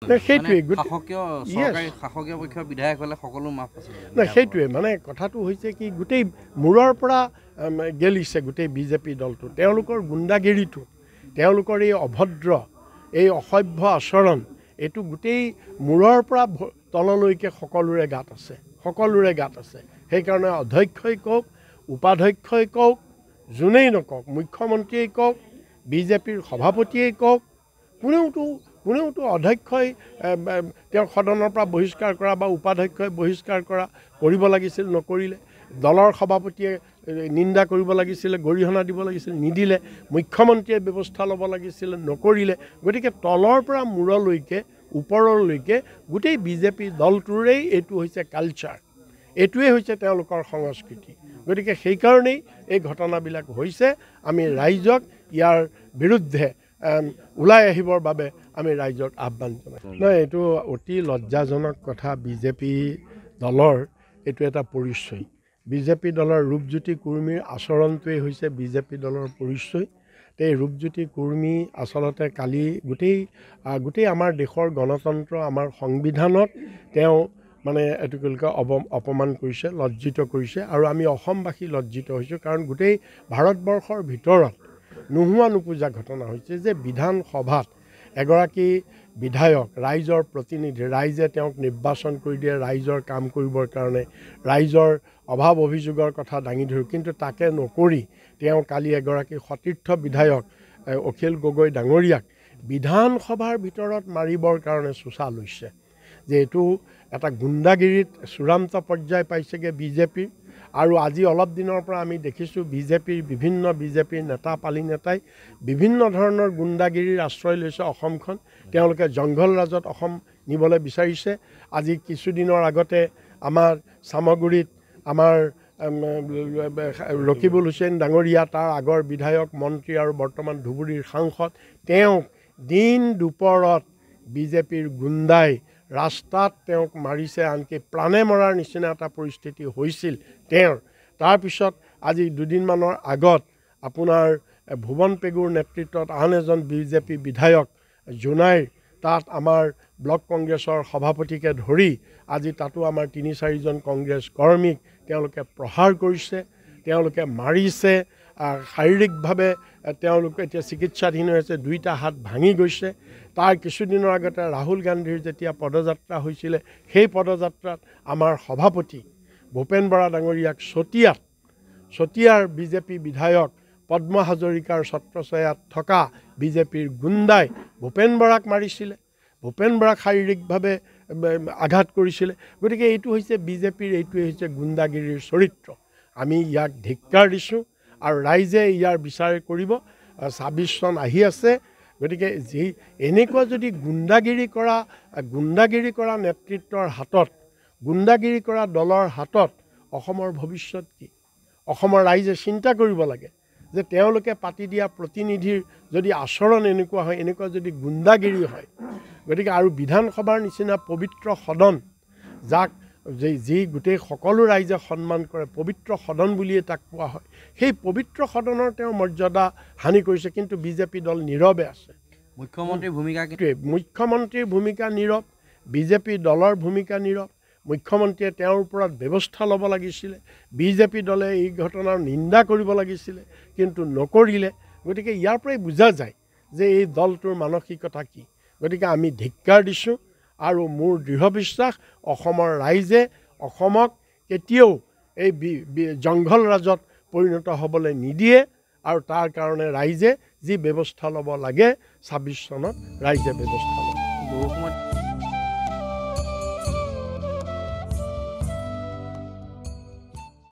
সেইটোৱে শাসকীয় পক্ষৰ বিধায়ক হ'লে সকলো মাফ আছে সেইটোৱে মানে কথাটো হৈছে কি গোটেই মূৰৰ পৰা গেলিছে গোটেই বিজেপি দলটো তেওঁলোকৰ গুণ্ডাগিৰিটো তেওঁলোকৰ এই অভদ্ৰ এই অসভ্য আচৰণ এইটো গোটেই মূৰৰ পৰা তললৈকে সকলোৰে গাত আছে সেইকাৰণে অধ্যক্ষই কওক উপাধ্যক্ষই কওক যোনেই নকওক মুখ্যমন্ত্ৰীয়ে কওক বিজেপিৰ সভাপতিয়ে কওক কোনেওতো অধ্যক্ষই তেওঁৰ সদনৰ পৰা বহিষ্কাৰ কৰা বা উপাধ্যক্ষই বহিষ্কাৰ কৰিব লাগিছিল নকৰিলে দলৰ সভাপতিয়ে নিন্দা কৰিব লাগিছিলে গৰিহণা দিব লাগিছিল নিদিলে মুখ্যমন্ত্ৰীয়ে ব্যৱস্থা ল'ব লাগিছিল নকৰিলে গতিকে তলৰ পৰা মূৰলৈকে ওপৰলৈকে গোটেই বিজেপি দলটোৰেই এইটো হৈছে কালচাৰ এইটোৱে হৈছে তেওঁলোকৰ সংস্কৃতি গতিকে সেইকাৰণেই এই ঘটনাবিলাক হৈছে আমি ৰাইজক ইয়াৰ বিৰুদ্ধে ওলাই আহিবৰ বাবে আমি ৰাইজক আহ্বান জনাইছোঁ নহয় এইটো অতি লজ্জাজনক কথা বিজেপি দলৰ এইটো এটা পৰিচয় বিজেপি দলৰ ৰূপজ্যোতি কুৰ্মীৰ আচৰণটোৱেই হৈছে বিজেপি দলৰ পৰিচয় এই ৰূপজ্যোতি কুৰ্মী আচলতে কালি গোটেই আমাৰ দেশৰ গণতন্ত্ৰ আমাৰ সংবিধানত তেওঁ মানে এইটো অপমান কৰিছে লজ্জিত কৰিছে আৰু আমি অসমবাসী লজ্জিত হৈছোঁ কাৰণ গোটেই ভাৰতবৰ্ষৰ ভিতৰত নোহোৱা নোপোজা ঘটনা হৈছে যে বিধানসভাত এগৰাকী বিধায়ক ৰাইজৰ প্ৰতিনিধি ৰাইজে তেওঁক নিৰ্বাচন কৰি দিয়ে ৰাইজৰ কাম কৰিবৰ কাৰণে ৰাইজৰ অভাৱ অভিযোগৰ কথা দাঙি ধৰোঁ কিন্তু তাকে নকৰি তেওঁ কালি এগৰাকী সতীৰ্থ বিধায়ক অখিল গগৈ ডাঙৰীয়াক বিধানসভাৰ ভিতৰত মাৰিবৰ কাৰণে চোচা লৈছে যে এইটো এটা গুণ্ডাগিৰিত চূড়ান্ত পৰ্যায় পাইছেগৈ বিজেপিৰ আৰু আজি অলপ দিনৰ পৰা আমি দেখিছোঁ বিভিন্ন বিজেপিৰ নেতা পালি নেতাই বিভিন্ন ধৰণৰ গুণ্ডাগিৰিৰ আশ্ৰয় লৈছে অসমখন তেওঁলোকে জংঘল ৰাজত অসম নিবলৈ বিচাৰিছে আজি কিছুদিনৰ আগতে আমাৰ চামগুৰিত আমাৰ ৰকিবুল হুছেইন ডাঙৰীয়া তাৰ আগৰ বিধায়ক মন্ত্ৰী আৰু বৰ্তমান ধুবুৰীৰ সাংসদ তেওঁক দিন দুপৰত বিজেপিৰ গুণ্ডাই ৰাস্তাত তেওঁক মাৰিছে আনকি প্ৰাণে মৰাৰ নিচিনা এটা পৰিস্থিতি হৈছিল তাৰপিছত আজি দুদিনমানৰ আগত আপোনাৰ ভুৱন পেগুৰ নেতৃত্বত আন এজন বিজেপি বিধায়ক জোনাইৰ তাত আমাৰ ব্লক কংগ্ৰেছৰ সভাপতিকে ধৰি আজি তাতো আমাৰ ৩-৪জন কংগ্ৰেছ কৰ্মীক তেওঁলোকে প্ৰহাৰ কৰিছে তেওঁলোকে মাৰিছে শাৰীৰিকভাৱে তেওঁলোকে এতিয়া চিকিৎসাধীন হৈ আছে দুইটা হাত ভাঙি গৈছে তাৰ কিছুদিনৰ আগতে ৰাহুল গান্ধীৰ যেতিয়া পদযাত্ৰা হৈছিলে সেই পদযাত্ৰাত আমাৰ সভাপতি ভূপেন বৰা ডাঙৰীয়াক চতিয়াৰ বিজেপি বিধায়ক পদ্ম হাজৰিকাৰ ছত্ৰছায়াত থকা বিজেপিৰ গুণ্ডাই ভূপেন বৰাক মাৰিছিলে ভূপেন বৰাক শাৰীৰিকভাৱে আঘাত কৰিছিলে গতিকে এইটো হৈছে বিজেপিৰ এইটোৱে হৈছে গুণ্ডাগিৰিৰ চৰিত্ৰ আমি ইয়াক ধিক্কাৰ দিছোঁ আৰু ৰাইজে ইয়াৰ বিচাৰ কৰিব ২৬ চন আহি আছে গতিকে এনেকুৱা যদি গুণ্ডাগিৰি কৰা নেতৃত্বৰ হাতত গুণ্ডাগিৰি কৰা দলৰ হাতত অসমৰ ভৱিষ্যত কি অসমৰ ৰাইজে চিন্তা কৰিব লাগে যে তেওঁলোকে পাতি দিয়া প্ৰতিনিধিৰ যদি আচৰণ এনেকুৱা হয় এনেকুৱা যদি গুণ্ডাগিৰি হয় গতিকে আৰু বিধানসভাৰ নিচিনা পবিত্ৰ সদন যাক যি গোটেই সকলো ৰাইজে সন্মান কৰে পবিত্ৰ সদন বুলিয়ে তাক কোৱা হয় সেই পবিত্ৰ সদনৰ তেওঁ মৰ্যাদা হানি কৰিছে কিন্তু বিজেপি দল নীৰৱে আছে মুখ্যমন্ত্ৰীৰ ভূমিকা নীৰৱ বিজেপি দলৰ ভূমিকা নীৰৱ মুখ্যমন্ত্ৰীয়ে তেওঁৰ ওপৰত ব্যৱস্থা ল'ব লাগিছিলে বিজেপি দলে এই ঘটনাৰ নিন্দা কৰিব লাগিছিলে কিন্তু নকৰিলে গতিকে ইয়াৰ পৰাই বুজা যায় যে এই দলটোৰ মানসিকতা কি গতিকে আমি ধিক্কাৰ দিছোঁ আৰু মোৰ দৃঢ় বিশ্বাস অসমৰ ৰাইজে অসমক কেতিয়াও এই জংঘল ৰাজত পৰিণত হ'বলৈ নিদিয়ে আৰু তাৰ কাৰণে ৰাইজে যি ব্যৱস্থা ল'ব লাগে ২৬ চনত ৰাইজে ব্যৱস্থা ল'ব।